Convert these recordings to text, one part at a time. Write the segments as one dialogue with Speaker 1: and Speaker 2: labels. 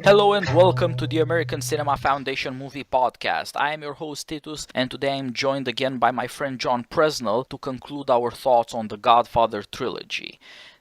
Speaker 1: Hello and welcome to the American Cinema Foundation Movie Podcast. I am your host Titus, and today I am joined again by my friend John Presnall to conclude our thoughts on the Godfather trilogy.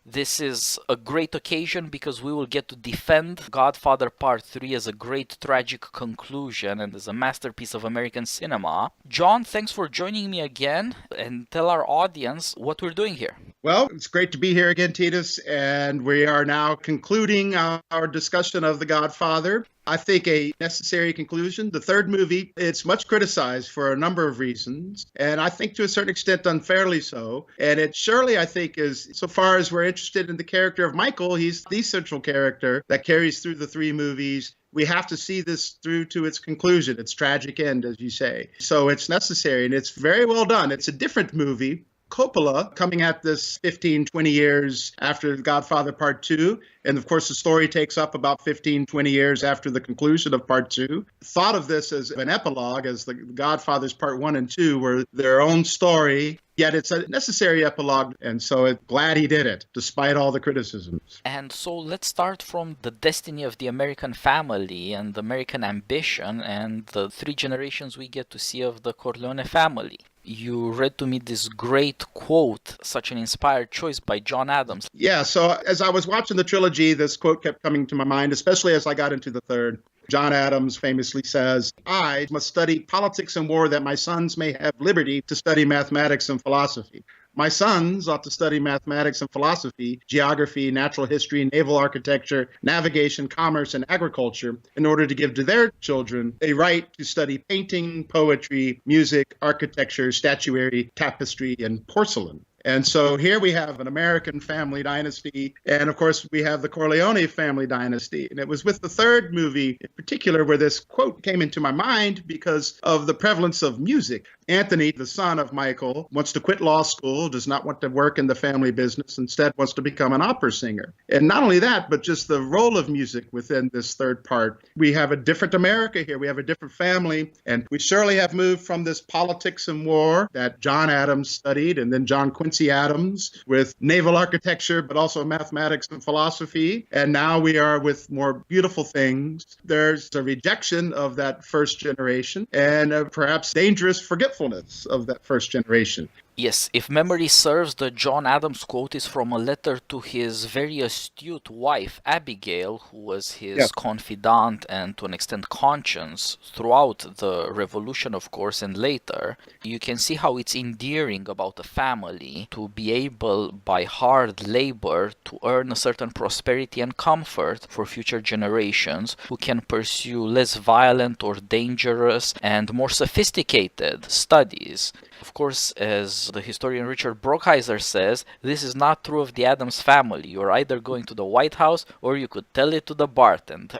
Speaker 1: This is a great occasion because we will get to defend Godfather Part 3 as a great tragic conclusion and as a masterpiece of American cinema. John, thanks for joining me again, and tell our audience what we're doing here.
Speaker 2: Well, it's great to be here again, Titus, and we are now concluding our discussion of The Godfather. I think a necessary conclusion. The third movie, it's much criticized for a number of reasons, and I think to a certain extent unfairly so. And it surely, I think, is, so far as we're interested in the character of Michael, he's the central character that carries through the three movies. We have to see this through to its conclusion, its tragic end, as you say. So it's necessary, and it's very well done. It's a different movie. Coppola, coming at this 15, 20 years after Godfather Part 2, and of course the story takes up about 15, 20 years after the conclusion of Part 2, thought of this as an epilogue, as the Godfathers Part 1 and 2 were their own story, yet it's a necessary epilogue, and so glad he did it, despite all the criticisms.
Speaker 1: And so let's start from the destiny of the American family and American ambition and the three generations we get to see of the Corleone family. You read to me this great quote, such an inspired choice by John Adams.
Speaker 2: Yeah, so as I was watching the trilogy, this quote kept coming to my mind, especially as I got into the third. John Adams famously says, "I must study politics and war that my sons may have liberty to study mathematics and philosophy. My sons ought to study mathematics and philosophy, geography, natural history, naval architecture, navigation, commerce, and agriculture in order to give to their children a right to study painting, poetry, music, architecture, statuary, tapestry, and porcelain." And so here we have an American family dynasty, and of course we have the Corleone family dynasty. And it was with the third movie in particular where this quote came into my mind because of the prevalence of music. Anthony, the son of Michael, wants to quit law school, does not want to work in the family business, instead wants to become an opera singer. And not only that, but just the role of music within this third part. We have a different America here. We have a different family, and we surely have moved from this politics and war that John Adams studied, and then John Quincy Adams with naval architecture, but also mathematics and philosophy. And now we are with more beautiful things. There's a rejection of that first generation and perhaps dangerous forgetfulness of that first generation.
Speaker 1: Yes, if memory serves, the John Adams quote is from a letter to his very astute wife, Abigail, who was his confidant and to an extent conscience throughout the Revolution, of course, and later. You can see how it's endearing about a family to be able, by hard labor, to earn a certain prosperity and comfort for future generations who can pursue less violent or dangerous and more sophisticated studies. Of course, as the historian Richard Brookhiser says, this is not true of the Adams family. You're either going to the White House or you could tell it to the bartender.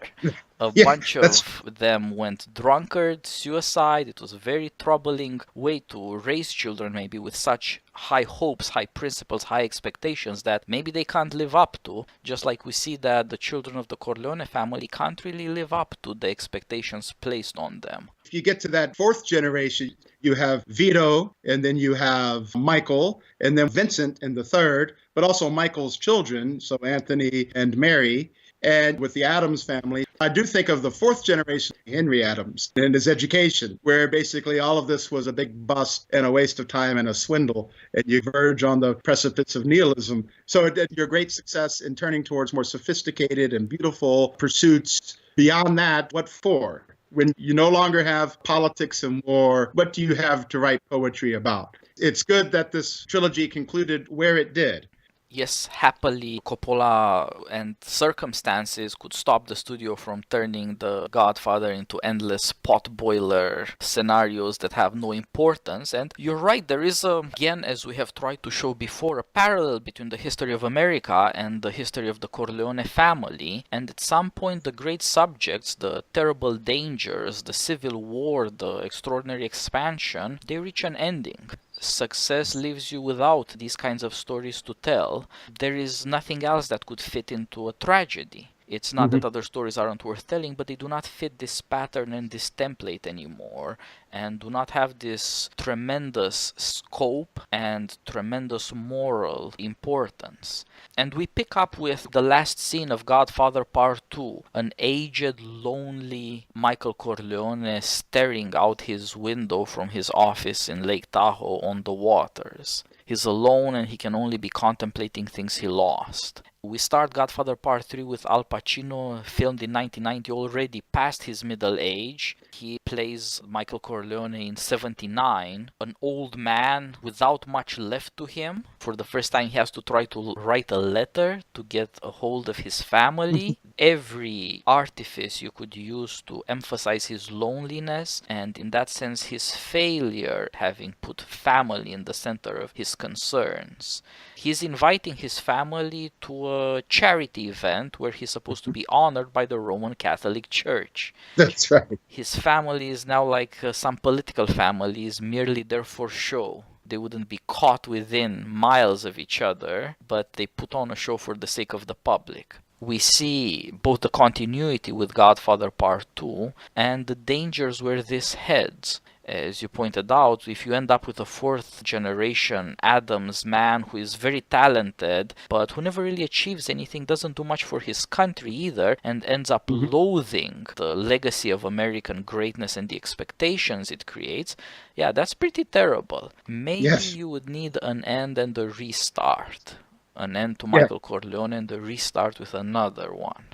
Speaker 1: A bunch of them went drunkard, suicide. It was a very troubling way to raise children, maybe with such high hopes, high principles, high expectations that maybe they can't live up to, just like we see that the children of the Corleone family can't really live up to the expectations placed on them.
Speaker 2: If you get to that fourth generation, you have Vito, and then you have Michael, and then Vincent in the third, but also Michael's children, so Anthony and Mary. And with the Adams family, I do think of the fourth generation, Henry Adams, and his education, where basically all of this was a big bust and a waste of time and a swindle, and you verge on the precipice of nihilism. So your great success in turning towards more sophisticated and beautiful pursuits. Beyond that, what for? When you no longer have politics and war, what do you have to write poetry about? It's good that this trilogy concluded where it did.
Speaker 1: Yes, happily, Coppola and circumstances could stop the studio from turning The Godfather into endless potboiler scenarios that have no importance. And you're right, there is, again, as we have tried to show before, a parallel between the history of America and the history of the Corleone family. And at some point, the great subjects, the terrible dangers, the civil war, the extraordinary expansion, they reach an ending. Success leaves you without these kinds of stories to tell. There is nothing else that could fit into a tragedy. It's not that other stories aren't worth telling, but they do not fit this pattern and this template anymore, and do not have this tremendous scope and tremendous moral importance. And we pick up with the last scene of Godfather Part 2, an aged, lonely Michael Corleone staring out his window from his office in Lake Tahoe on the waters. He's alone and he can only be contemplating things he lost. We start Godfather Part 3 with Al Pacino, filmed in 1990, already past his middle age. He plays Michael Corleone in 79, an old man without much left to him. For the first time, he has to try to write a letter to get a hold of his family. Every artifice you could use to emphasize his loneliness, and in that sense, his failure, having put family in the center of his concerns. He's inviting his family to a charity event where he's supposed to be honored by the Roman Catholic Church.
Speaker 2: That's right.
Speaker 1: His family is now like some political families, merely there for show. They wouldn't be caught within miles of each other, but they put on a show for the sake of the public. We see both the continuity with Godfather Part 2 and the dangers where this heads. As you pointed out, if you end up with a fourth generation Adams man who is very talented, but who never really achieves anything, doesn't do much for his country either, and ends up loathing the legacy of American greatness and the expectations it creates, yeah, that's pretty terrible. Maybe you would need an end and a restart. An end to Michael Corleone and a restart with another one.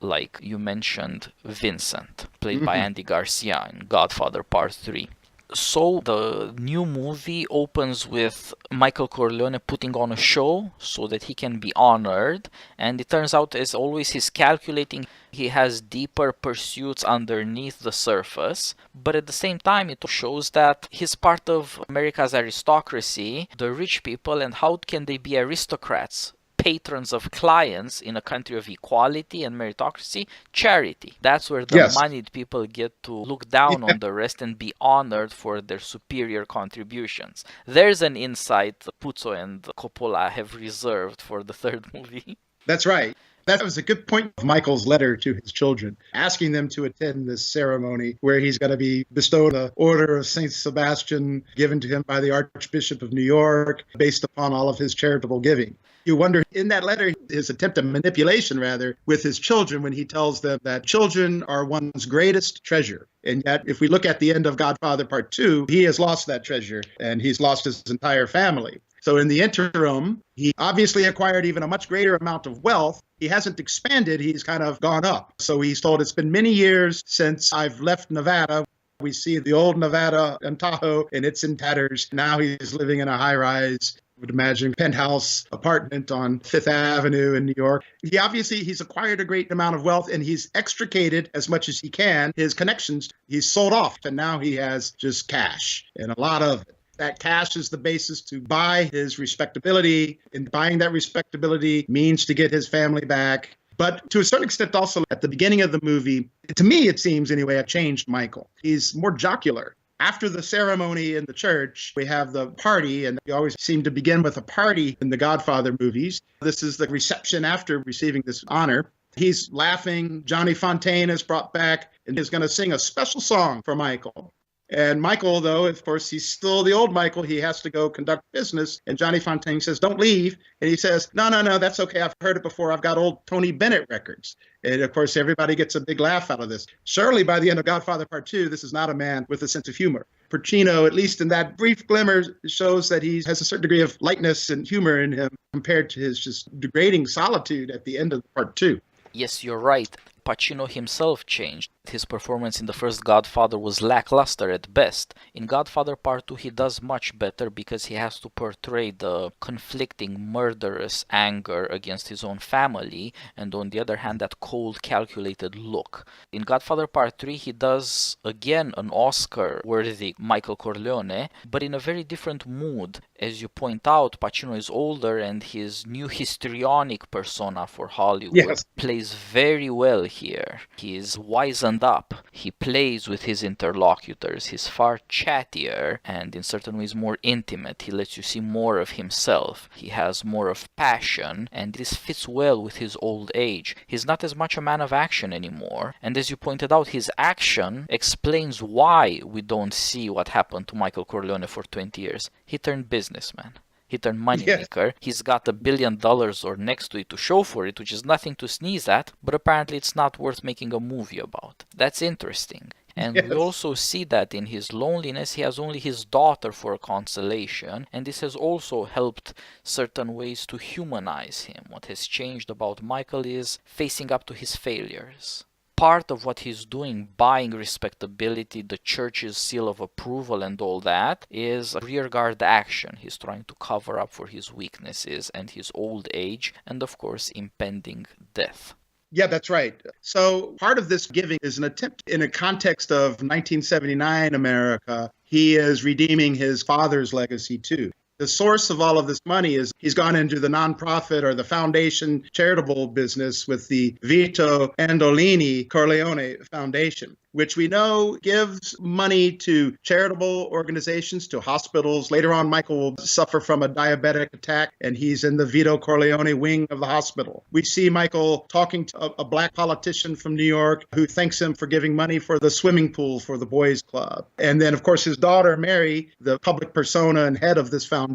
Speaker 1: Like you mentioned, Vincent, played by Andy Garcia in Godfather Part 3. So the new movie opens with Michael Corleone putting on a show so that he can be honored, and it turns out, as always, he's calculating. He has deeper pursuits underneath the surface, but at the same time it shows that he's part of America's aristocracy, the rich people, and how can they be aristocrats? Patrons of clients in a country of equality and meritocracy, charity. That's where the moneyed people get to look down on the rest and be honored for their superior contributions. There's an insight Puzo and Coppola have reserved for the third movie.
Speaker 2: That's right. That was a good point of Michael's letter to his children, asking them to attend this ceremony where he's going to be bestowed the Order of St. Sebastian given to him by the Archbishop of New York based upon all of his charitable giving. You wonder, in that letter, his attempt at manipulation, rather, with his children when he tells them that children are one's greatest treasure. And yet, if we look at the end of Godfather Part 2, he has lost that treasure and he's lost his entire family. So in the interim, he obviously acquired even a much greater amount of wealth. He hasn't expanded, he's kind of gone up. So he's told, it's been many years since I've left Nevada. We see the old Nevada in Tahoe, and it's in tatters. Now he's living in a high-rise, I would imagine, penthouse apartment on Fifth Avenue in New York. He's acquired a great amount of wealth, and he's extricated as much as he can his connections. He's sold off, and now he has just cash, and a lot of it. That cash is the basis to buy his respectability, and buying that respectability means to get his family back. But to a certain extent also, at the beginning of the movie, to me it seems anyway, it changed Michael. He's more jocular. After the ceremony in the church, we have the party, and we always seem to begin with a party in the Godfather movies. This is the reception after receiving this honor. He's laughing. Johnny Fontane is brought back and is going to sing a special song for Michael. And Michael, though, of course, he's still the old Michael. He has to go conduct business. And Johnny Fontane says, don't leave. And he says, no, that's okay. I've heard it before. I've got old Tony Bennett records. And, of course, everybody gets a big laugh out of this. Surely by the end of Godfather Part 2, this is not a man with a sense of humor. Pacino, at least in that brief glimmer, shows that he has a certain degree of lightness and humor in him compared to his just degrading solitude at the end of Part 2.
Speaker 1: Yes, you're right. Pacino himself changed. His performance in the first Godfather was lackluster at best. In Godfather Part 2 he does much better because he has to portray the conflicting murderous anger against his own family, and on the other hand that cold calculated look. In Godfather Part 3 he does again an Oscar-worthy Michael Corleone, but in a very different mood. As you point out, Pacino is older and his new histrionic persona for Hollywood plays very well here. He is wizened opened up. He plays with his interlocutors. He's far chattier and in certain ways more intimate. He lets you see more of himself. He has more of passion, and this fits well with his old age. He's not as much a man of action anymore. And as you pointed out, his action explains why we don't see what happened to Michael Corleone for 20 years. He turned businessman. He turned moneymaker. Yes. He's got $1 billion or next to it to show for it, which is nothing to sneeze at, but apparently it's not worth making a movie about. That's interesting. And we also see that in his loneliness, he has only his daughter for a consolation, and this has also helped certain ways to humanize him. What has changed about Michael is facing up to his failures. Part of what he's doing, buying respectability, the church's seal of approval and all that, is rearguard action. He's trying to cover up for his weaknesses and his old age and, of course, impending death.
Speaker 2: Yeah, that's right. So part of this giving is an attempt in a context of 1979 America. He is redeeming his father's legacy too. The source of all of this money is he's gone into the nonprofit or the foundation charitable business with the Vito Andolini Corleone Foundation, which we know gives money to charitable organizations, to hospitals. Later on, Michael will suffer from a diabetic attack, and he's in the Vito Corleone wing of the hospital. We see Michael talking to a black politician from New York who thanks him for giving money for the swimming pool for the boys' club. And then, of course, his daughter, Mary, the public persona and head of this foundation,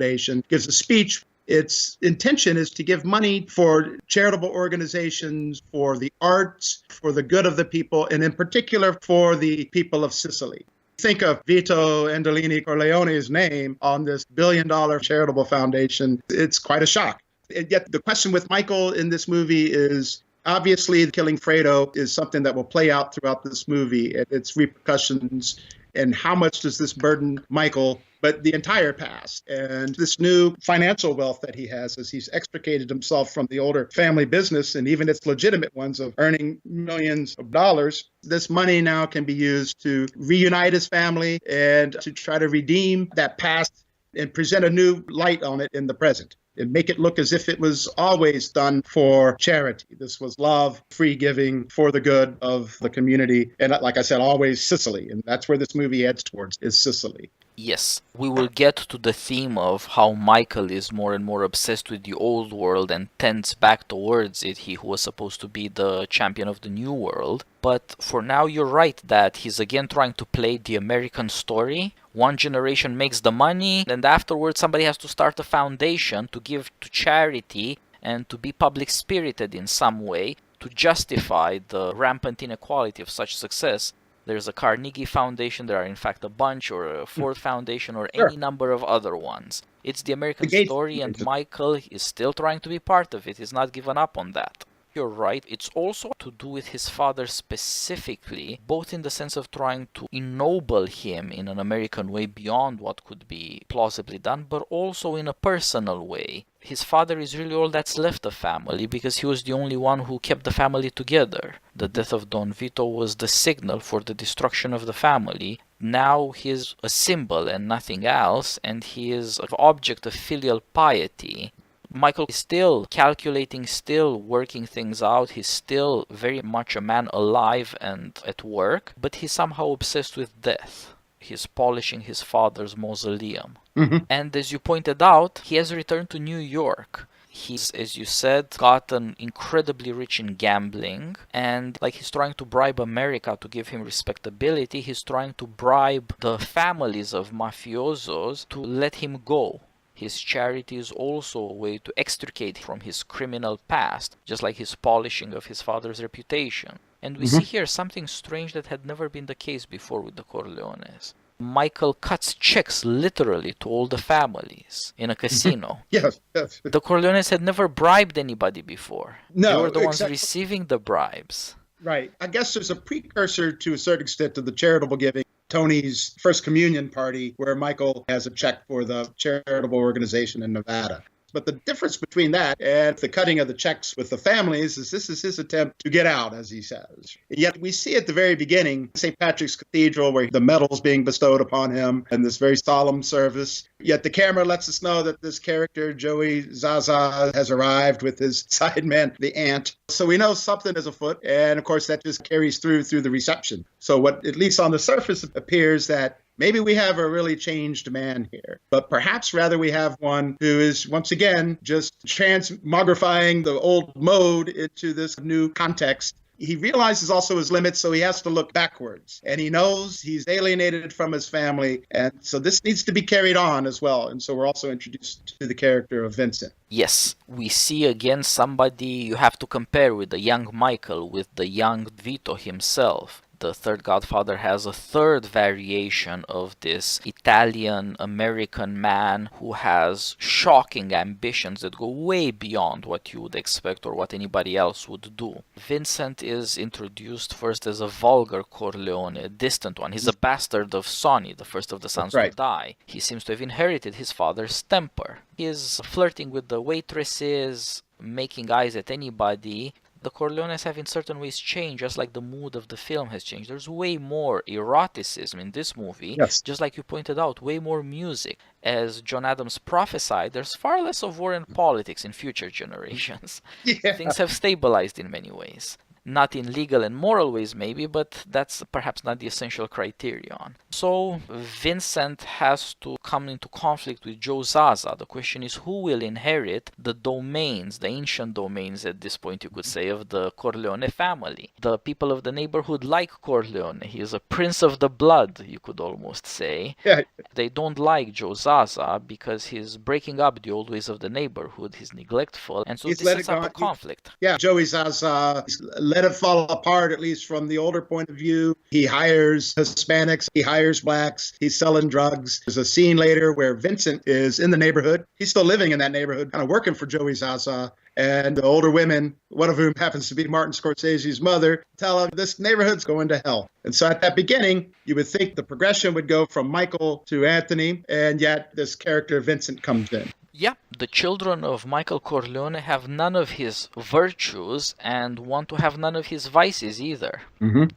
Speaker 2: gives a speech. Its intention is to give money for charitable organizations, for the arts, for the good of the people, and in particular for the people of Sicily. Think of Vito Andolini Corleone's name on this $1 billion charitable foundation. It's quite a shock. And yet the question with Michael in this movie is, obviously, killing Fredo is something that will play out throughout this movie and its repercussions. And how much does this burden Michael, but the entire past, and this new financial wealth that he has as he's extricated himself from the older family business and even its legitimate ones of earning millions of dollars. This money now can be used to reunite his family and to try to redeem that past and present a new light on it in the present. And make it look as if it was always done for charity. This was love, free giving for the good of the community. And like I said, always Sicily. And that's where this movie heads towards, is Sicily.
Speaker 1: Yes, we will get to the theme of how Michael is more and more obsessed with the old world and tends back towards it, he who was supposed to be the champion of the new world. But for now, you're right that he's again trying to play the American story. One generation makes the money, and afterwards somebody has to start a foundation to give to charity and to be public-spirited in some way to justify the rampant inequality of such success. There's a Carnegie Foundation, there are in fact a bunch, or a Ford Foundation, or any number of other ones. It's the American story, and Michael is still trying to be part of it. He's not given up on that. You're right. It's also to do with his father specifically, both in the sense of trying to ennoble him in an American way beyond what could be plausibly done, but also in a personal way. His father is really all that's left of family because he was the only one who kept the family together. The death of Don Vito was the signal for the destruction of the family. Now he is a symbol and nothing else, and he is an object of filial piety. Michael is still calculating, still working things out. He's still very much a man alive and at work, but he's somehow obsessed with death. He's polishing his father's mausoleum. And as you pointed out, he has returned to New York. He's, as you said, gotten incredibly rich in gambling, and like he's trying to bribe America to give him respectability, he's trying to bribe the families of mafiosos to let him go. His charity is also a way to extricate from his criminal past, just like his polishing of his father's reputation. And we see here something strange that had never been the case before with the Corleones. Michael cuts checks literally to all the families in a casino.
Speaker 2: Yes.
Speaker 1: The Corleones had never bribed anybody before.
Speaker 2: No,
Speaker 1: they were the ones receiving the bribes.
Speaker 2: Right. I guess there's a precursor to a certain extent to the charitable giving. Tony's First Communion party, where Michael has a check for the charitable organization in Nevada. But the difference between that and the cutting of the checks with the families is this is his attempt to get out, as he says. Yet we see at the very beginning, St. Patrick's Cathedral, where the medal's being bestowed upon him and this very solemn service. Yet the camera lets us know that this character, Joey Zaza, has arrived with his sideman, the ant. So we know something is afoot. And of course, that just carries through the reception. So what, at least on the surface, appears that maybe we have a really changed man here, but perhaps rather we have one who is, once again, just transmogrifying the old mode into this new context. He realizes also his limits, so he has to look backwards. And he knows he's alienated from his family. And so this needs to be carried on as well. And so we're also introduced to the character of Vincent.
Speaker 1: Yes, we see again somebody you have to compare with the young Michael, with the young Vito himself. The third Godfather has a third variation of this Italian-American man who has shocking ambitions that go way beyond what you would expect or what anybody else would do. Vincent is introduced first as a vulgar Corleone, a distant one. He's a bastard of Sonny, the first of the sons to die. He seems to have inherited his father's temper. He is flirting with the waitresses, making eyes at anybody. The Corleones have in certain ways changed, just like the mood of the film has changed. There's way more eroticism in this movie, just like you pointed out, way more music. As John Adams prophesied, there's far less of war and politics in future generations. Things have stabilized in many ways. Not in legal and moral ways maybe, but that's perhaps not the essential criterion. So Vincent has to come into conflict with Joe Zaza. The question is, who will inherit the domains, the ancient domains at this point you could say, of the Corleone family? The people of the neighborhood like Corleone. He is a prince of the blood, you could almost say. They don't like Joe Zaza because he's breaking up the old ways of the neighborhood, he's neglectful, and so this sets up a conflict.
Speaker 2: Joey Zaza let it fall apart, at least from the older point of view. He hires Hispanics, he hires blacks, he's selling drugs. There's a scene later where Vincent is in the neighborhood. He's still living in that neighborhood, kind of working for Joey Zaza. And the older women, one of whom happens to be Martin Scorsese's mother, tell him this neighborhood's going to hell. And so at that beginning, you would think the progression would go from Michael to Anthony, and yet this character Vincent comes in.
Speaker 1: Yeah, the children of Michael Corleone have none of his virtues and want to have none of his vices either.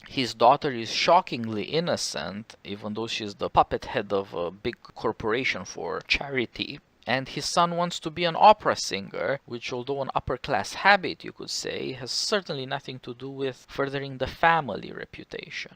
Speaker 1: His daughter is shockingly innocent, even though she's the puppet head of a big corporation for charity. And his son wants to be an opera singer, which, although an upper-class habit, you could say, has certainly nothing to do with furthering the family reputation.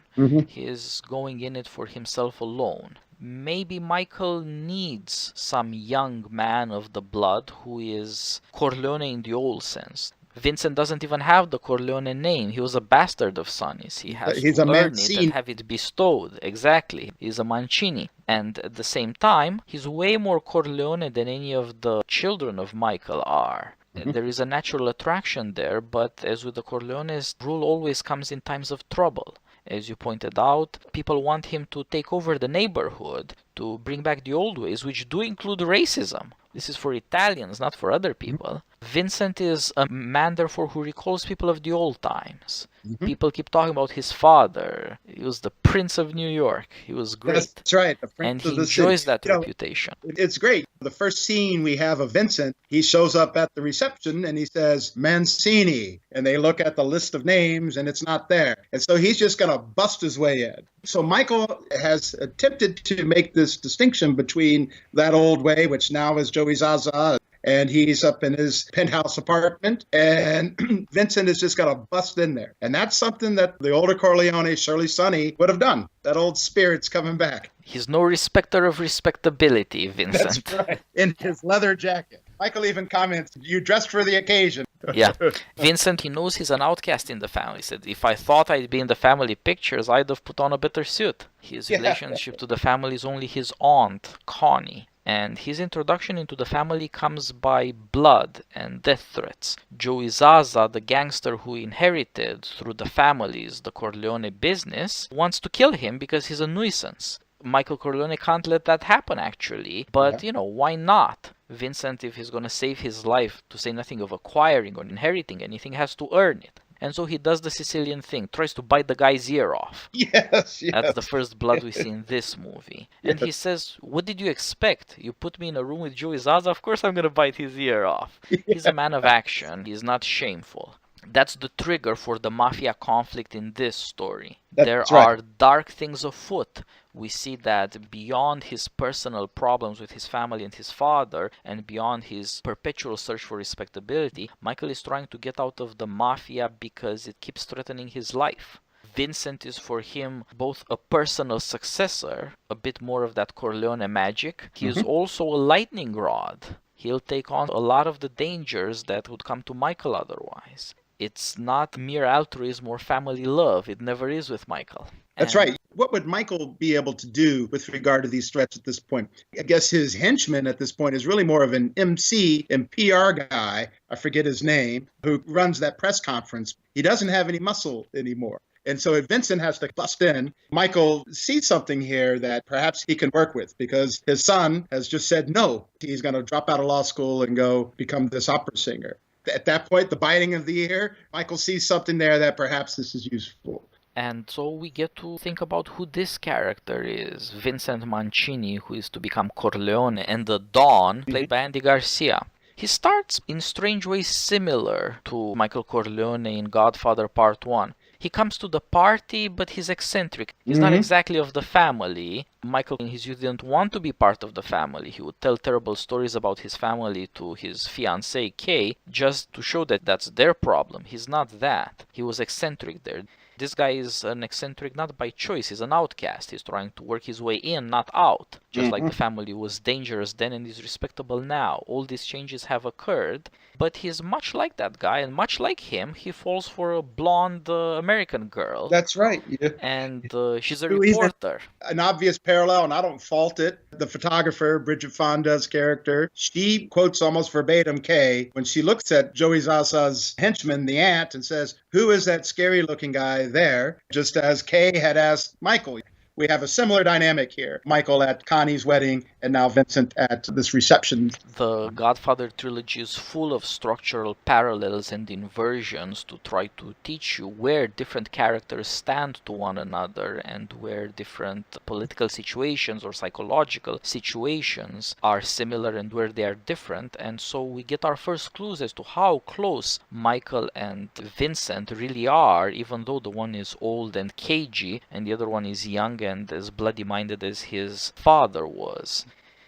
Speaker 1: He is going in it for himself alone. Maybe Michael needs some young man of the blood who is Corleone in the old sense. Vincent doesn't even have the Corleone name. He was a bastard of Sonny's. He has to learn it and have it bestowed. Exactly. He's a Mancini. And at the same time, he's way more Corleone than any of the children of Michael are. There is a natural attraction there, but as with the Corleones, rule always comes in times of trouble. As you pointed out, people want him to take over the neighborhood, to bring back the old ways, which do include racism. This is for Italians, not for other people. Vincent is a man, therefore, who recalls people of the old times. People keep talking about his father. He was the Prince of New York. He was great.
Speaker 2: That's right. The
Speaker 1: and
Speaker 2: Prince
Speaker 1: he enjoys that reputation.
Speaker 2: It's great. The first scene we have of Vincent, he shows up at the reception and he says, Mancini. And they look at the list of names and it's not there. And so he's just going to bust his way in. So Michael has attempted to make this distinction between that old way, which now is Joey Zaza, and he's up in his penthouse apartment, and Vincent is just going to bust in there. And that's something that the older Corleone, Shirley Sonny, would have done. That old spirit's coming back.
Speaker 1: He's no respecter of respectability, Vincent.
Speaker 2: That's right. In his leather jacket. Michael even comments, you dressed for the occasion.
Speaker 1: Yeah. Vincent, he knows he's an outcast in the family. He said, if I thought I'd be in the family pictures, I'd have put on a better suit. His relationship to the family is only his aunt, Connie. And his introduction into the family comes by blood and death threats. Joey Zaza, the gangster who inherited through the families the Corleone business, wants to kill him because he's a nuisance. Michael Corleone can't let that happen, actually. But, why not? Vincent, if he's going to save his life, to say nothing of acquiring or inheriting anything, has to earn it. And so he does the Sicilian thing, tries to bite the guy's ear off.
Speaker 2: Yes, yes.
Speaker 1: That's the first blood we see in this movie. And he says, what did you expect? You put me in a room with Joey Zaza, of course I'm going to bite his ear off. He's a man of action. He's not shameful. That's the trigger for the mafia conflict in this story. There are dark things afoot. We see that beyond his personal problems with his family and his father, and beyond his perpetual search for respectability, Michael is trying to get out of the mafia because it keeps threatening his life. Vincent is for him both a personal successor, a bit more of that Corleone magic. He is also a lightning rod. He'll take on a lot of the dangers that would come to Michael otherwise. It's not mere altruism or family love. It never is with Michael.
Speaker 2: That's right. What would Michael be able to do with regard to these threats at this point? I guess his henchman at this point is really more of an MC and PR guy, I forget his name, who runs that press conference. He doesn't have any muscle anymore. And so Vincent has to bust in. Michael sees something here that perhaps he can work with because his son has just said no. He's going to drop out of law school and go become this opera singer. At that point, the biting of the ear, Michael sees something there that perhaps this is useful.
Speaker 1: And so we get to think about who this character is. Vincent Mancini, who is to become Corleone, and the Don, played by Andy Garcia. He starts in strange ways similar to Michael Corleone in Godfather Part 1. He comes to the party, but he's eccentric. He's not exactly of the family. Michael, in his youth, didn't want to be part of the family. He would tell terrible stories about his family to his fiancée, Kay, just to show that that's their problem. He's not that. He was eccentric there. This guy is an eccentric not by choice. He's an outcast. He's trying to work his way in, not out. Just like the family was dangerous then and is respectable now. All these changes have occurred. But he's much like that guy, and much like him, he falls for a blonde American girl.
Speaker 2: That's right. Yeah.
Speaker 1: And she's a reporter.
Speaker 2: An obvious parallel, and I don't fault it. The photographer, Bridget Fonda's character, she quotes almost verbatim Kay when she looks at Joey Zaza's henchman, the aunt, and says, "Who is that scary-looking guy there?" Just as Kay had asked Michael. We have a similar dynamic here. Michael at Connie's wedding and now Vincent at this reception.
Speaker 1: The Godfather trilogy is full of structural parallels and inversions to try to teach you where different characters stand to one another and where different political situations or psychological situations are similar and where they are different. And so we get our first clues as to how close Michael and Vincent really are, even though the one is old and cagey and the other one is young and as bloody-minded as his father was.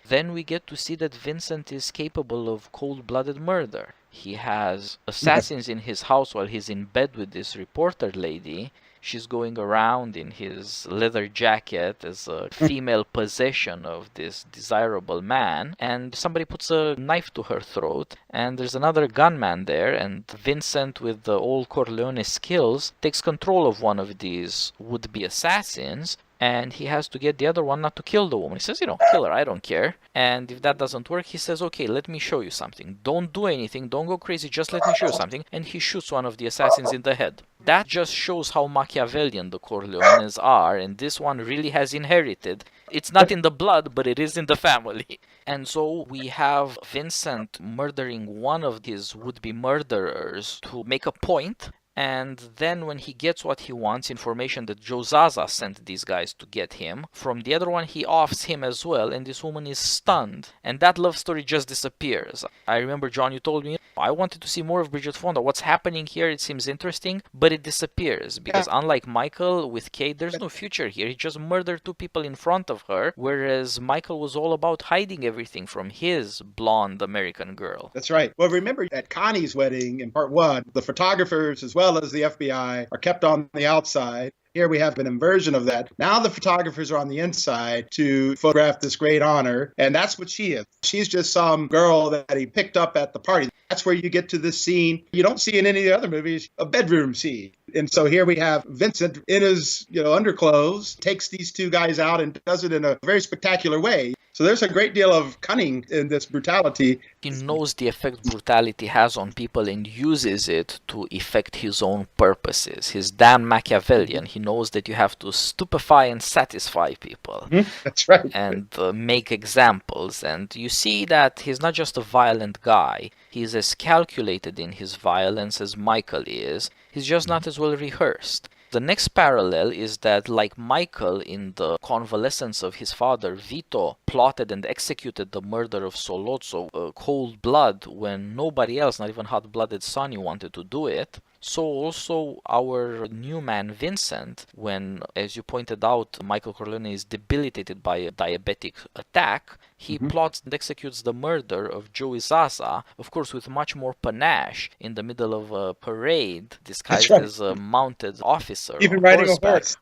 Speaker 1: Then we get to see that Vincent is capable of cold-blooded murder. He has assassins in his house while he's in bed with this reporter lady. She's going around in his leather jacket as a female possession of this desirable man, and somebody puts a knife to her throat, and there's another gunman there, and Vincent, with the old Corleone skills, takes control of one of these would-be assassins, and he has to get the other one not to kill the woman. He says, kill her, I don't care. And if that doesn't work, he says, okay, let me show you something. Don't do anything, don't go crazy, just let me show you something. And he shoots one of the assassins in the head. That just shows how Machiavellian the Corleones are, and this one really has inherited. It's not in the blood, but it is in the family. And so we have Vincent murdering one of his would-be murderers to make a point. And then when he gets what he wants, information that Joe Zaza sent these guys to get him, from the other one he offs him as well, and this woman is stunned. And that love story just disappears. I remember, John, you told me, I wanted to see more of Bridget Fonda. What's happening here, it seems interesting, but it disappears. Because unlike Michael with Kate, there's no future here. He just murdered two people in front of her, whereas Michael was all about hiding everything from his blonde American girl.
Speaker 2: That's right. Well, remember at Connie's wedding in part 1, the photographers as well as the FBI are kept on the outside. Here we have an inversion of that. Now the photographers are on the inside to photograph this great honor, and that's what she is. She's just some girl that he picked up at the party. That's where you get to this scene you don't see in any of the other movies, a bedroom scene. And so here we have Vincent in his underclothes, takes these two guys out and does it in a very spectacular way. So there's a great deal of cunning in this brutality.
Speaker 1: He knows the effect brutality has on people and uses it to effect his own purposes. He's damn Machiavellian. He knows that you have to stupefy and satisfy people.
Speaker 2: That's right.
Speaker 1: And make examples. And you see that he's not just a violent guy. He's as calculated in his violence as Michael is. He's just not as well rehearsed. The next parallel is that, like Michael in the convalescence of his father, Vito plotted and executed the murder of Solozzo, cold blood, when nobody else, not even hot-blooded Sonny, wanted to do it. So also our new man Vincent, when, as you pointed out, Michael Corleone is debilitated by a diabetic attack, he plots and executes the murder of Joey Zaza, of course with much more panache, in the middle of a parade, disguised as a mounted officer.
Speaker 2: Even riding a horse.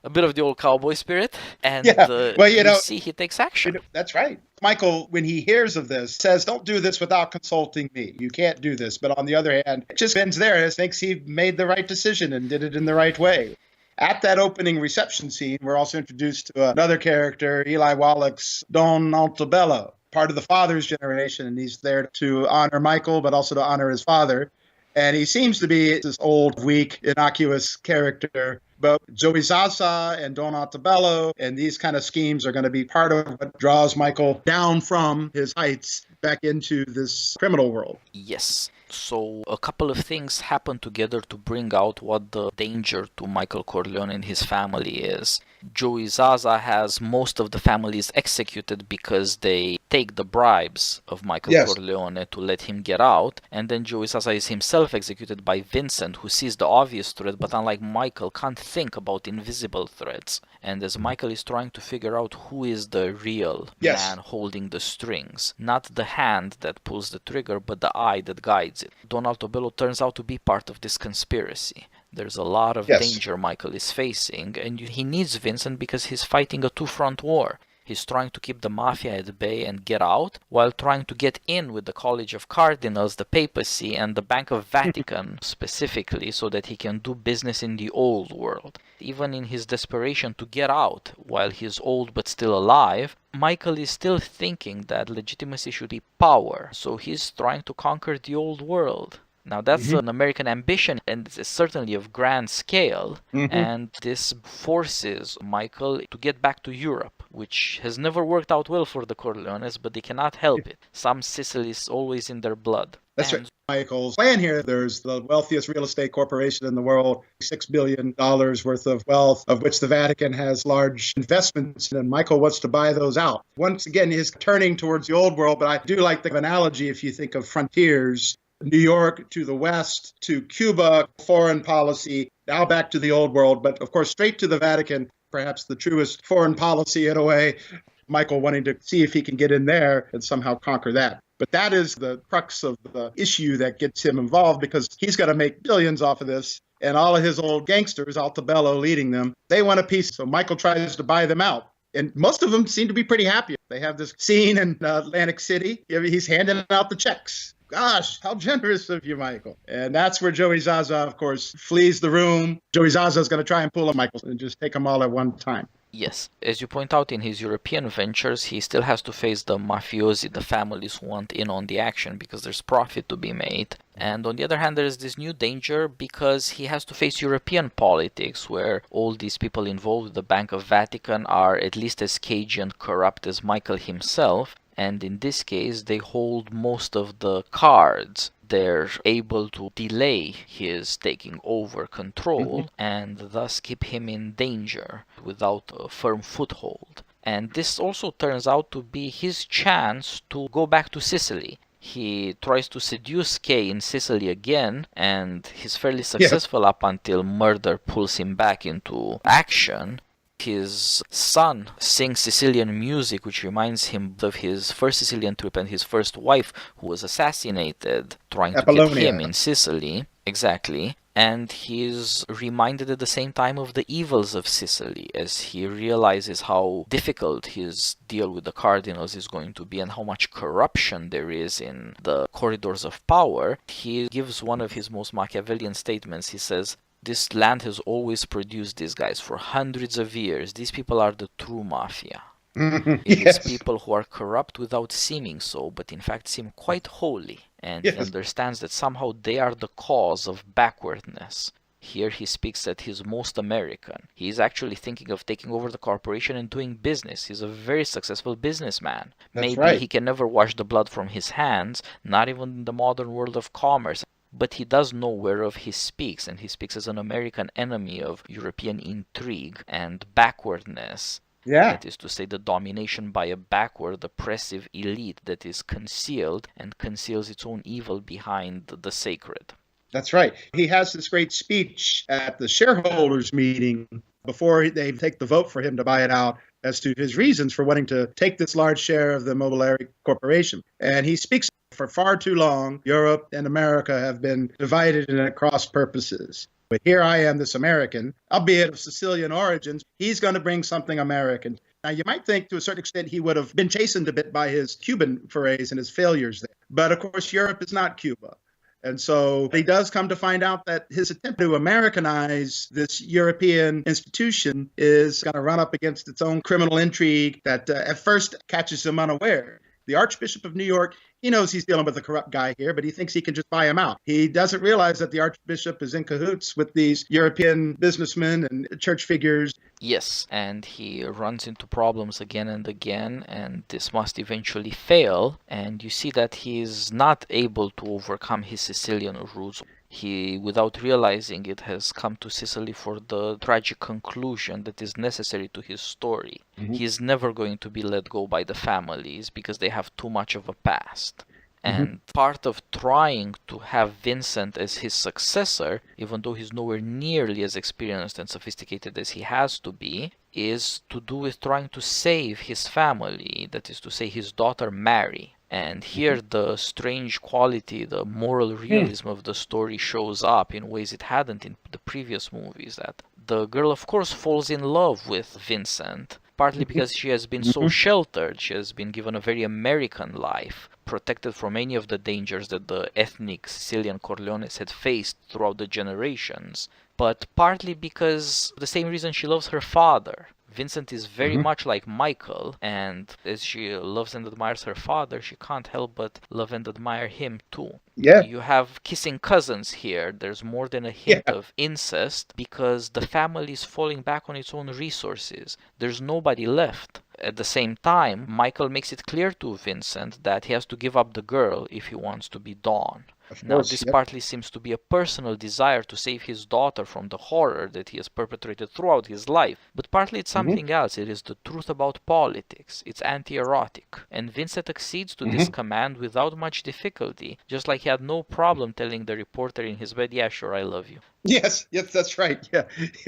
Speaker 1: A bit of the old cowboy spirit. And
Speaker 2: well, you
Speaker 1: see he takes action.
Speaker 2: That's right. Michael, when he hears of this, says, don't do this without consulting me. You can't do this. But on the other hand, it just bends there and thinks he made the right decision and did it in the right way. At that opening reception scene, we're also introduced to another character, Eli Wallach's Don Altobello, part of the father's generation, and he's there to honor Michael, but also to honor his father. And he seems to be this old, weak, innocuous character. But Joey Zaza and Don Altobello and these kind of schemes are going to be part of what draws Michael down from his heights back into this criminal world.
Speaker 1: Yes. So a couple of things happen together to bring out what the danger to Michael Corleone and his family is. Joey Zaza has most of the families executed because they take the bribes of Michael Corleone to let him get out, and then Joey Zaza is himself executed by Vincent, who sees the obvious threat, but unlike Michael, can't think about invisible threats. And as Michael is trying to figure out who is the real man holding the strings, not the hand that pulls the trigger, but the eye that guides it, Don Altobello turns out to be part of this conspiracy. There's a lot of danger Michael is facing, and he needs Vincent because he's fighting a two-front war. He's trying to keep the mafia at bay and get out, while trying to get in with the College of Cardinals, the papacy, and the Bank of Vatican specifically, so that he can do business in the old world. Even in his desperation to get out, while he's old but still alive, Michael is still thinking that legitimacy should be power, so he's trying to conquer the old world. Now that's an American ambition, and it's certainly of grand scale, and this forces Michael to get back to Europe, which has never worked out well for the Corleones, but they cannot help it. Some Sicily is always in their blood.
Speaker 2: That's right. Michael's plan here, there's the wealthiest real estate corporation in the world, $6 billion worth of wealth, of which the Vatican has large investments, and Michael wants to buy those out. Once again, he's turning towards the old world, but I do like the analogy if you think of frontiers. New York to the west, to Cuba, foreign policy, now back to the old world, but of course straight to the Vatican, perhaps the truest foreign policy in a way. Michael wanting to see if he can get in there and somehow conquer that. But that is the crux of the issue that gets him involved, because he's got to make billions off of this. And all of his old gangsters, Altobello leading them, they want a piece. So Michael tries to buy them out. And most of them seem to be pretty happy. They have this scene in Atlantic City. He's handing out the checks. Gosh, how generous of you, Michael. And that's where Joey Zaza, of course, flees the room. Joey Zaza is going to try and pull a Michael and just take them all at one time.
Speaker 1: Yes, as you point out, in his European ventures, he still has to face the mafiosi, the families who want in on the action because there's profit to be made. And on the other hand, there is this new danger because he has to face European politics, where all these people involved with the Bank of Vatican are at least as cagey and corrupt as Michael himself. And in this case, they hold most of the cards. They're able to delay his taking over control and thus keep him in danger without a firm foothold. And this also turns out to be his chance to go back to Sicily. He tries to seduce Kay in Sicily again, and he's fairly successful up until murder pulls him back into action. His son sings Sicilian music, which reminds him of his first Sicilian trip and his first wife, who was assassinated trying to get him in Sicily. Exactly. And he's reminded at the same time of the evils of Sicily as he realizes how difficult his deal with the cardinals is going to be and how much corruption there is in the corridors of power. He gives one of his most Machiavellian statements. He says, "This land has always produced these guys for hundreds of years. These people are the true mafia." It is
Speaker 2: Yes.
Speaker 1: people who are corrupt without seeming so, but in fact seem quite holy. And he
Speaker 2: Yes.
Speaker 1: understands that somehow they are the cause of backwardness. Here he speaks that he's most American. He is actually thinking of taking over the corporation and doing business. He's a very successful businessman.
Speaker 2: That's
Speaker 1: Maybe
Speaker 2: right.
Speaker 1: he can never wash the blood from his hands, not even in the modern world of commerce. But he does know whereof he speaks, and he speaks as an American enemy of European intrigue and backwardness.
Speaker 2: Yeah.
Speaker 1: That is to say, the domination by a backward, oppressive elite that is concealed and conceals its own evil behind the sacred.
Speaker 2: That's right. He has this great speech at the shareholders meeting before they take the vote for him to buy it out as to his reasons for wanting to take this large share of the Mobiliary Corporation. And he speaks for far too long. Europe and America have been divided and at cross purposes. But here I am, this American, albeit of Sicilian origins. He's going to bring something American. Now, you might think to a certain extent he would have been chastened a bit by his Cuban forays and his failures there. But of course, Europe is not Cuba. And so he does come to find out that his attempt to Americanize this European institution is going to run up against its own criminal intrigue that at first catches him unaware. The Archbishop of New York, he knows he's dealing with a corrupt guy here, but he thinks he can just buy him out. He doesn't realize that the Archbishop is in cahoots with these European businessmen and church figures.
Speaker 1: Yes, and he runs into problems again and again, and this must eventually fail. And you see that he is not able to overcome his Sicilian roots. He, without realizing it, has come to Sicily for the tragic conclusion that is necessary to his story. He is never going to be let go by the families because they have too much of a past. And part of trying to have Vincent as his successor, even though he's nowhere nearly as experienced and sophisticated as he has to be, is to do with trying to save his family, that is to say, his daughter Mary. And here the strange quality, the moral realism of the story shows up in ways it hadn't in the previous movies. That the girl, of course, falls in love with Vincent, partly because she has been so sheltered. She has been given a very American life, protected from any of the dangers that the ethnic Sicilian Corleones had faced throughout the generations, but partly because the same reason she loves her father. Vincent is very much like Michael, and as she loves and admires her father, she can't help but love and admire him too.
Speaker 2: Yeah.
Speaker 1: You have kissing cousins here. There's more than a hint of incest because the family is falling back on its own resources. There's nobody left. At the same time, Michael makes it clear to Vincent that he has to give up the girl if he wants to be Don. Now, this partly seems to be a personal desire to save his daughter from the horror that he has perpetrated throughout his life, but partly it's something else. It is the truth about politics. It's anti-erotic. And Vincent accedes to this command without much difficulty, just like he had no problem telling the reporter in his bed, "Yeah, sure, I love you."
Speaker 2: Yes, that's right. Yeah.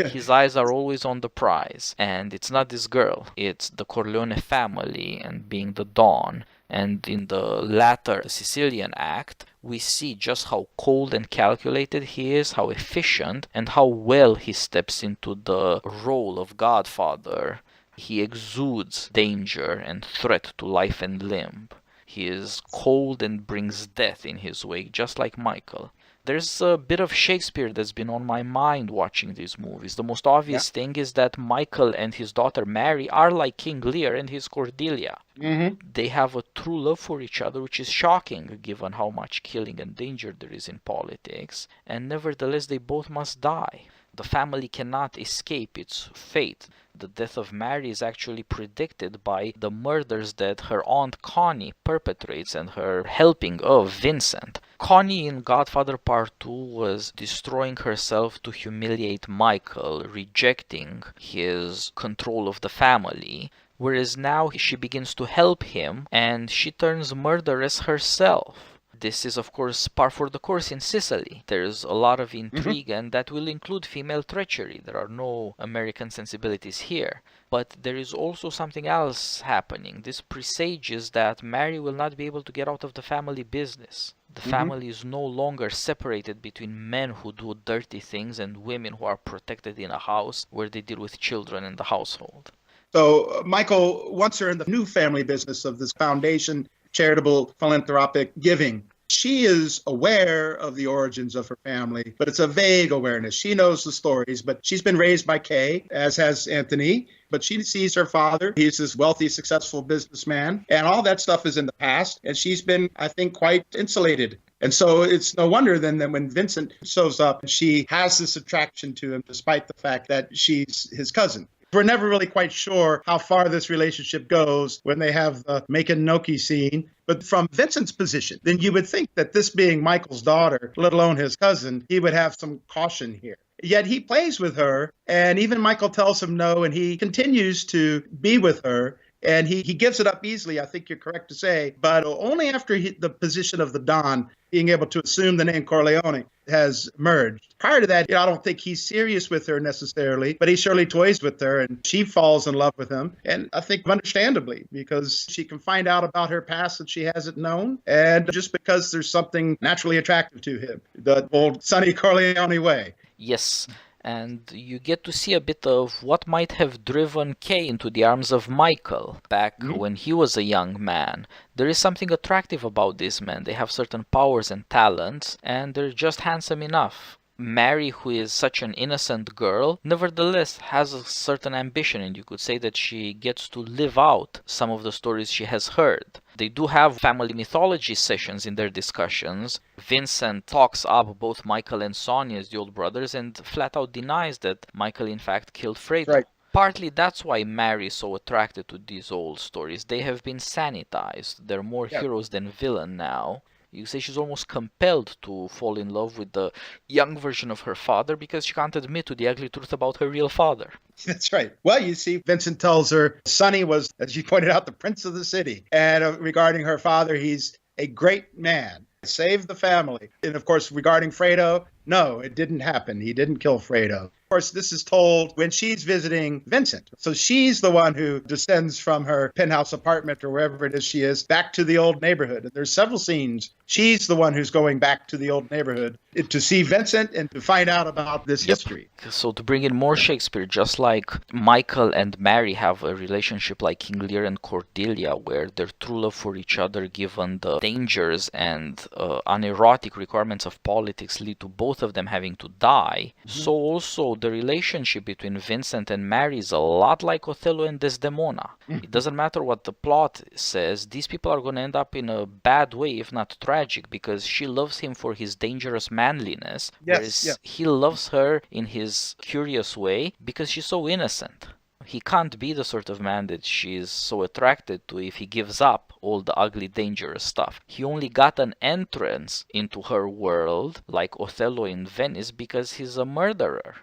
Speaker 1: His eyes are always on the prize, and it's not this girl. It's the Corleone family and being the Don. And in the latter Sicilian act, we see just how cold and calculated he is, how efficient, and how well he steps into the role of Godfather. He exudes danger and threat to life and limb. He is cold and brings death in his wake, just like Michael. There's a bit of Shakespeare that's been on my mind watching these movies. The most obvious thing is that Michael and his daughter Mary are like King Lear and his Cordelia. They have a true love for each other, which is shocking given how much killing and danger there is in politics, and nevertheless they both must die. The family cannot escape its fate. The death of Mary is actually predicted by the murders that her aunt Connie perpetrates and her helping of Vincent. Connie in Godfather Part 2 was destroying herself to humiliate Michael, rejecting his control of the family, whereas now she begins to help him and she turns murderess herself. This is, of course, par for the course in Sicily. There's a lot of intrigue, and that will include female treachery. There are no American sensibilities here. But there is also something else happening. This presages that Mary will not be able to get out of the family business. The family is no longer separated between men who do dirty things and women who are protected in a house where they deal with children in the household.
Speaker 2: So Michael wants her in the new family business of this foundation, charitable philanthropic giving. She is aware of the origins of her family, but it's a vague awareness. She knows the stories, but she's been raised by Kay, as has Anthony. But she sees her father. He's this wealthy, successful businessman. And all that stuff is in the past. And she's been, I think, quite insulated. And so it's no wonder then that when Vincent shows up, she has this attraction to him, despite the fact that she's his cousin. We're never really quite sure how far this relationship goes when they have the making gnocchi scene. But from Vincent's position, then you would think that this being Michael's daughter, let alone his cousin, he would have some caution here. Yet he plays with her, and even Michael tells him no, and he continues to be with her. And he gives it up easily, I think you're correct to say, but only after the position of the Don, being able to assume the name Corleone, has emerged. Prior to that, I don't think he's serious with her necessarily, but he surely toys with her, and she falls in love with him. And I think understandably, because she can find out about her past that she hasn't known, and just because there's something naturally attractive to him, the old Sonny Corleone way.
Speaker 1: Yes. And you get to see a bit of what might have driven Kay into the arms of Michael back when he was a young man. There is something attractive about these men. They have certain powers and talents, and they're just handsome enough. Mary, who is such an innocent girl, nevertheless has a certain ambition, and you could say that she gets to live out some of the stories she has heard. They do have family mythology sessions in their discussions. Vincent talks up both Michael and Sonny as the old brothers and flat out denies that Michael in fact killed Fredo.
Speaker 2: Right.
Speaker 1: Partly that's why Mary is so attracted to these old stories. They have been sanitized. They're more heroes than villain now. You say she's almost compelled to fall in love with the young version of her father because she can't admit to the ugly truth about her real father.
Speaker 2: That's right. Well, you see, Vincent tells her Sonny was, as you pointed out, the prince of the city. And regarding her father, he's a great man. Saved the family. And of course, regarding Fredo, no, it didn't happen. He didn't kill Fredo. Of course, this is told when she's visiting Vincent. So she's the one who descends from her penthouse apartment or wherever it is she is back to the old neighborhood. And there's several scenes. She's the one who's going back to the old neighborhood to see Vincent and to find out about this history.
Speaker 1: So to bring in more Shakespeare, just like Michael and Mary have a relationship like King Lear and Cordelia, where their true love for each other, given the dangers and unerotic requirements of politics, lead to both of them having to die. So also the relationship between Vincent and Mary is a lot like Othello and Desdemona. It doesn't matter what the plot says, these people are going to end up in a bad way, if not tragic, because she loves him for his dangerous manliness, whereas he loves her in his curious way because she's so innocent. He can't be the sort of man that she's so attracted to if he gives up all the ugly, dangerous stuff. He only got an entrance into her world, like Othello in Venice, because he's a murderer.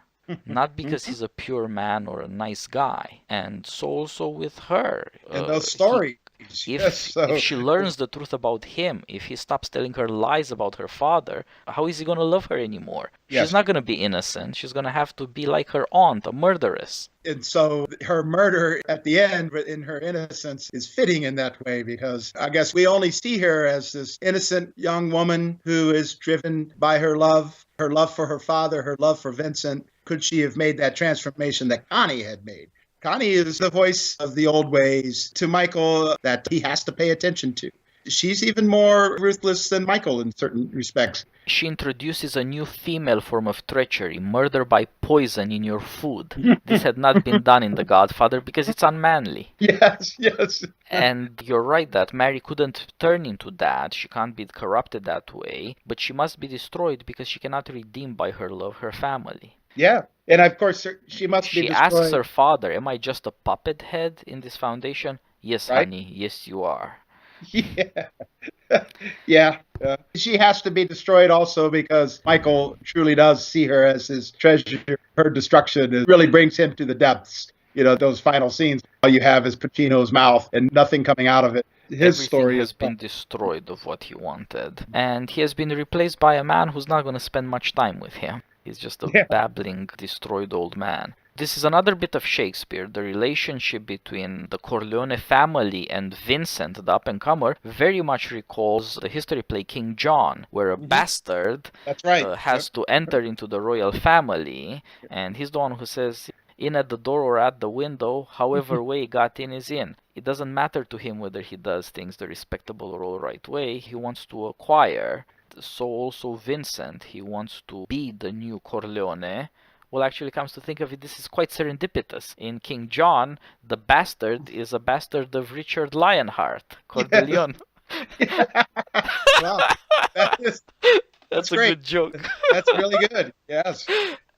Speaker 1: Not because he's a pure man or a nice guy. And so also with her.
Speaker 2: And those stories.
Speaker 1: If she learns the truth about him, if he stops telling her lies about her father, how is he going to love her anymore? She's not going to be innocent. She's going to have to be like her aunt, a murderess.
Speaker 2: And so her murder at the end, in her innocence, is fitting in that way because I guess we only see her as this innocent young woman who is driven by her love for her father, her love for Vincent. Could she have made that transformation that Connie had made? Connie is the voice of the old ways to Michael that he has to pay attention to. She's even more ruthless than Michael in certain respects.
Speaker 1: She introduces a new female form of treachery, murder by poison in your food. This had not been done in The Godfather because it's unmanly.
Speaker 2: Yes.
Speaker 1: And you're right that Mary couldn't turn into that. She can't be corrupted that way. But she must be destroyed because she cannot redeem by her love her family.
Speaker 2: Yeah. And of course, she must be destroyed.
Speaker 1: She asks her father, am I just a puppet head in this foundation? Yes, right? Honey, yes, you are.
Speaker 2: Yeah. She has to be destroyed also because Michael truly does see her as his treasure. Her destruction really brings him to the depths. You know, those final scenes, all you have is Pacino's mouth and nothing coming out of it. His story
Speaker 1: has been destroyed of what he wanted. And he has been replaced by a man who's not going to spend much time with him. He's just a babbling, destroyed old man. This is another bit of Shakespeare. The relationship between the Corleone family and Vincent, the up-and-comer, very much recalls the history play King John, where a bastard has to enter into the royal family, and he's the one who says, in at the door or at the window, however way he got in is in. It doesn't matter to him whether he does things the respectable or all right way. He wants to acquire. So also Vincent, he wants to be the new Corleone. Well, actually, comes to think of it, this is quite serendipitous. In King John, the bastard is a bastard of Richard Lionheart,
Speaker 2: Yes.
Speaker 1: Corleone.
Speaker 2: Wow. That's
Speaker 1: That's a
Speaker 2: great.
Speaker 1: good joke.
Speaker 2: That's really good. Yes.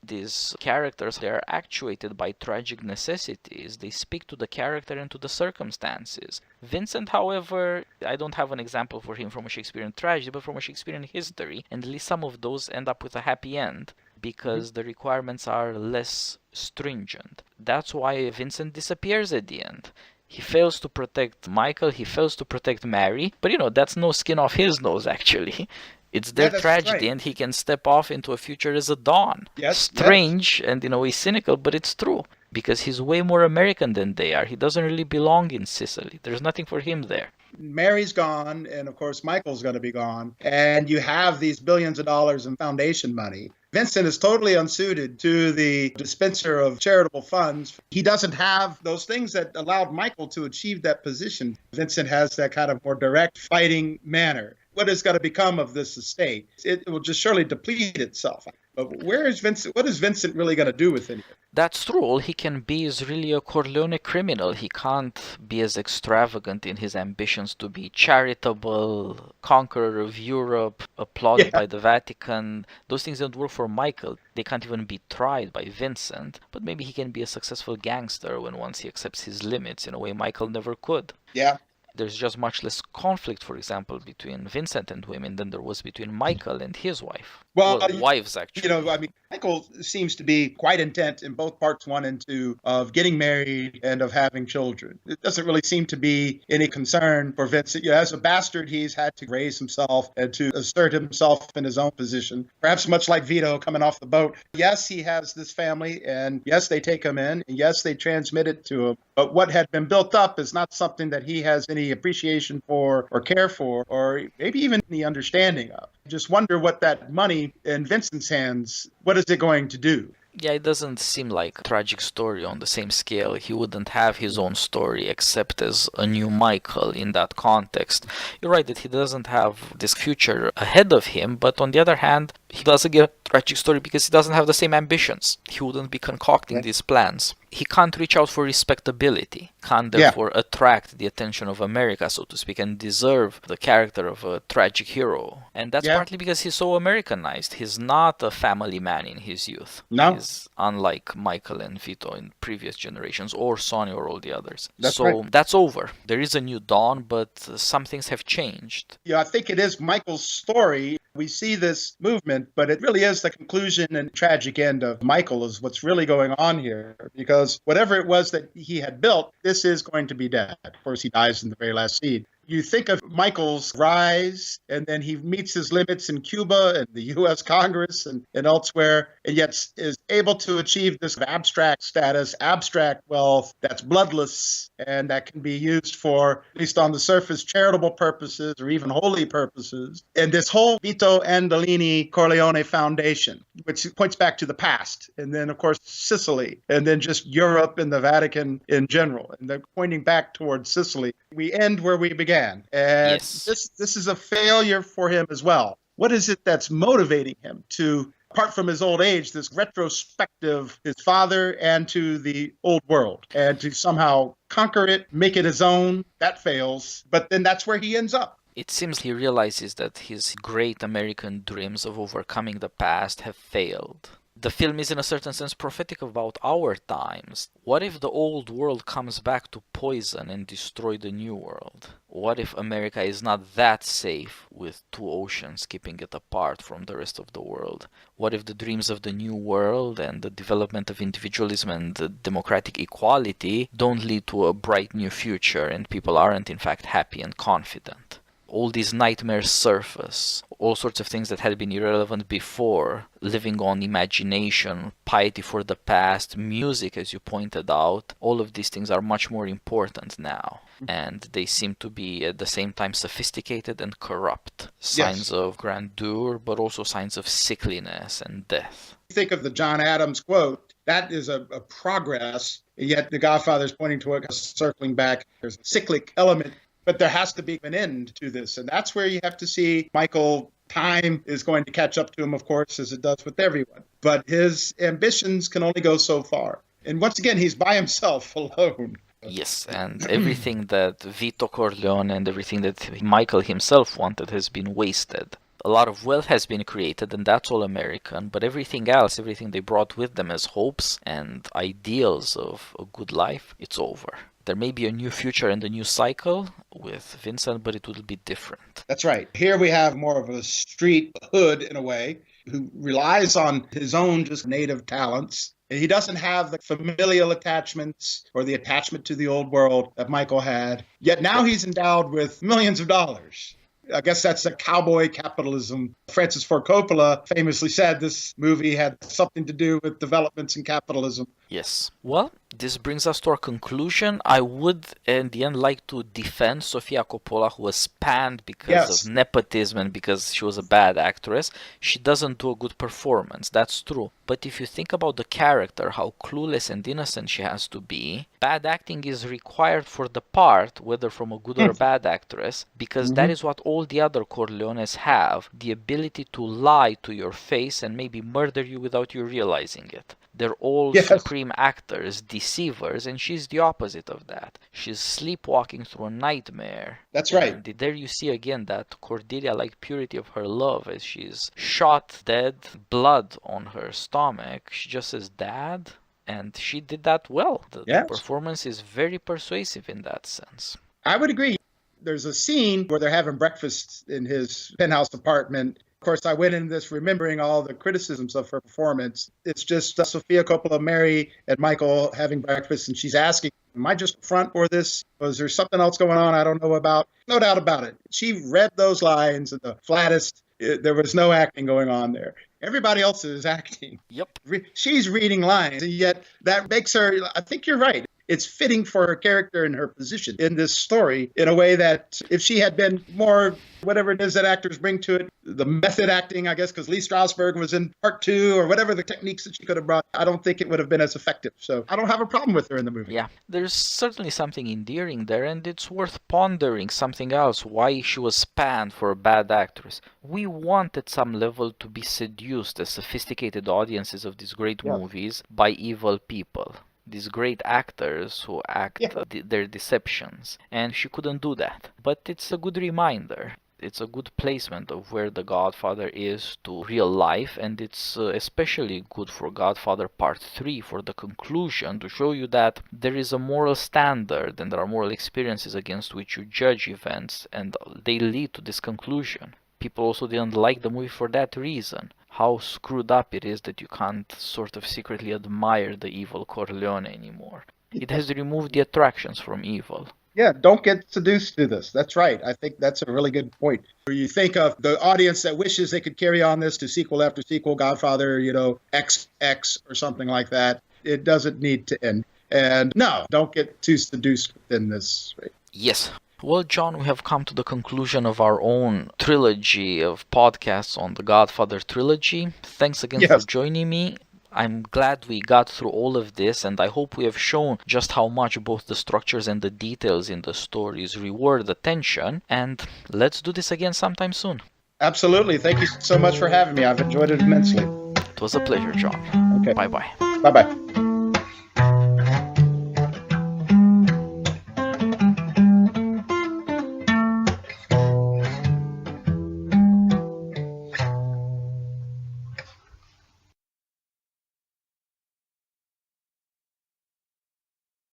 Speaker 1: These characters, they are actuated by tragic necessities. They speak to the character and to the circumstances. Vincent, however, I don't have an example for him from a Shakespearean tragedy, but from a Shakespearean history, and at least some of those end up with a happy end because the requirements are less stringent. That's why Vincent disappears at the end. He fails to protect Michael, he fails to protect Mary, but that's no skin off his nose, actually. It's their tragedy,
Speaker 2: right.
Speaker 1: and he can step off into a future as a Don.
Speaker 2: Yes,
Speaker 1: Strange and in a way cynical, but it's true. Because he's way more American than they are. He doesn't really belong in Sicily. There's nothing for him there.
Speaker 2: Mary's gone, and of course Michael's going to be gone. And you have these billions of dollars in foundation money. Vincent is totally unsuited to the dispenser of charitable funds. He doesn't have those things that allowed Michael to achieve that position. Vincent has that kind of more direct fighting manner. What is going to become of this estate? It will just surely deplete itself. But where is Vincent? What is Vincent really going to do with it?
Speaker 1: That's true. All he can be is really a Corleone criminal. He can't be as extravagant in his ambitions to be charitable, conqueror of Europe, applauded by the Vatican. Those things don't work for Michael. They can't even be tried by Vincent. But maybe he can be a successful gangster when once he accepts his limits in a way Michael never could.
Speaker 2: Yeah.
Speaker 1: There's just much less conflict, for example, between Vincent and women than there was between Michael and his wife. Well, wives, actually.
Speaker 2: Michael seems to be quite intent in both parts 1 and 2 of getting married and of having children. It doesn't really seem to be any concern for Vincent. As a bastard, he's had to raise himself and to assert himself in his own position, perhaps much like Vito coming off the boat. Yes, he has this family, and yes, they take him in, and yes, they transmit it to him. But what had been built up is not something that he has any appreciation for or care for, or maybe even the understanding of. Just wonder what that money in Vincent's hands, what is it going to do?
Speaker 1: Yeah, it doesn't seem like a tragic story on the same scale. He wouldn't have his own story except as a new Michael in that context. You're right that he doesn't have this future ahead of him, but on the other hand, he doesn't get a tragic story because he doesn't have the same ambitions. He wouldn't be concocting these plans. He can't reach out for respectability, can't therefore attract the attention of America, so to speak, and deserve the character of a tragic hero. And that's partly because he's so Americanized. He's not a family man in his youth.
Speaker 2: No.
Speaker 1: He's unlike Michael and Vito in previous generations, or Sonny or all the others.
Speaker 2: That's right.
Speaker 1: That's over. There is a new dawn, but some things have changed.
Speaker 2: Yeah, I think it is Michael's story. We see this movement, but it really is the conclusion and tragic end of Michael is what's really going on here. Because whatever it was that he had built, this is going to be dead. Of course, he dies in the very last scene. You think of Michael's rise, and then he meets his limits in Cuba and the U.S. Congress and elsewhere, and yet is able to achieve this abstract status, abstract wealth that's bloodless, and that can be used for, at least on the surface, charitable purposes or even holy purposes. And this whole Vito Andolini Corleone Foundation, which points back to the past, and then, of course, Sicily, and then just Europe and the Vatican in general. And they're pointing back towards Sicily. We end where we began. And this is a failure for him as well. What is it that's motivating him to, apart from his old age, this retrospective, his father and to the old world, and to somehow conquer it, make it his own? That fails. But then that's where he ends up.
Speaker 1: It seems he realizes that his great American dreams of overcoming the past have failed. The film is in a certain sense prophetic about our times. What if the old world comes back to poison and destroy the new world? What if America is not that safe with two oceans keeping it apart from the rest of the world? What if the dreams of the new world and the development of individualism and democratic equality don't lead to a bright new future and people aren't in fact happy and confident? All these nightmares surface, all sorts of things that had been irrelevant before, living on imagination, piety for the past, music, as you pointed out, all of these things are much more important now. And they seem to be at the same time sophisticated and corrupt. Signs of grandeur, but also signs of sickliness and death.
Speaker 2: Think of the John Adams quote. That is a progress, yet the Godfather is pointing to it, circling back. There's a cyclic element. But there has to be an end to this. And that's where you have to see Michael Time is going to catch up to him, of course, as it does with everyone. But his ambitions can only go so far. And once again, he's by himself, alone.
Speaker 1: Yes, and everything that Vito Corleone and everything that Michael himself wanted has been wasted. A lot of wealth has been created, and that's all American, but everything else, everything they brought with them as hopes and ideals of a good life, it's over. There may be a new future and a new cycle with Vincent, but it will be different.
Speaker 2: That's right. Here we have more of a street hood, in a way, who relies on his own just native talents. He doesn't have the familial attachments or the attachment to the old world that Michael had. Yet now he's endowed with millions of dollars. I guess that's the cowboy capitalism. Francis Ford Coppola famously said this movie had something to do with developments in capitalism.
Speaker 1: Yes. Well, this brings us to our conclusion. I would, in the end, like to defend Sofia Coppola, who was panned because of nepotism and because she was a bad actress. She doesn't do a good performance, that's true. But if you think about the character, how clueless and innocent she has to be, bad acting is required for the part, whether from a good or a bad actress, because that is what all the other Corleones have, the ability to lie to your face and maybe murder you without you realizing it. They're all supreme actors, deceivers, and she's the opposite of that. She's sleepwalking through a nightmare.
Speaker 2: That's right.
Speaker 1: And there you see again that Cordelia-like purity of her love as she's shot dead, blood on her stomach. She just says, Dad, and she did that well. The performance is very persuasive in that sense.
Speaker 2: I would agree. There's a scene where they're having breakfast in his penthouse apartment. Of course, I went into this remembering all the criticisms of her performance. It's just Sofia Coppola, Mary, and Michael having breakfast, and she's asking, am I just front for this? Was there something else going on I don't know about? No doubt about it. She read those lines in the flattest. There was no acting going on there. Everybody else is acting.
Speaker 1: Yep.
Speaker 2: She's reading lines, and yet that makes her, I think you're right. It's fitting for her character and her position in this story in a way that if she had been more, whatever it is that actors bring to it, the method acting, I guess, because Lee Strasberg was in part 2 or whatever the techniques that she could have brought, I don't think it would have been as effective. So I don't have a problem with her in the movie.
Speaker 1: Yeah, there's certainly something endearing there, and it's worth pondering something else, why she was panned for a bad actress. We want at some level to be seduced as sophisticated audiences of these great movies by evil people. These great actors who act their deceptions, and she couldn't do that. But it's a good reminder. It's a good placement of where The Godfather is to real life, and it's especially good for Godfather Part 3, for the conclusion, to show you that there is a moral standard and there are moral experiences against which you judge events, and they lead to this conclusion. People also didn't like the movie for that reason. How screwed up it is that you can't sort of secretly admire the evil Corleone anymore. It has removed the attractions from evil.
Speaker 2: Yeah, don't get seduced to this. That's right. I think that's a really good point. You think of the audience that wishes they could carry on this to sequel after sequel, Godfather, XX or something like that. It doesn't need to end. And no, don't get too seduced within this.
Speaker 1: Yes. Well, John, we have come to the conclusion of our own trilogy of podcasts on the Godfather trilogy. Thanks again for joining me. I'm glad we got through all of this, and I hope we have shown just how much both the structures and the details in the stories reward attention. And let's do this again sometime soon.
Speaker 2: Absolutely. Thank you so much for having me. I've enjoyed it immensely.
Speaker 1: It was a pleasure, John.
Speaker 2: Okay.
Speaker 1: Bye-bye.
Speaker 2: Bye-bye.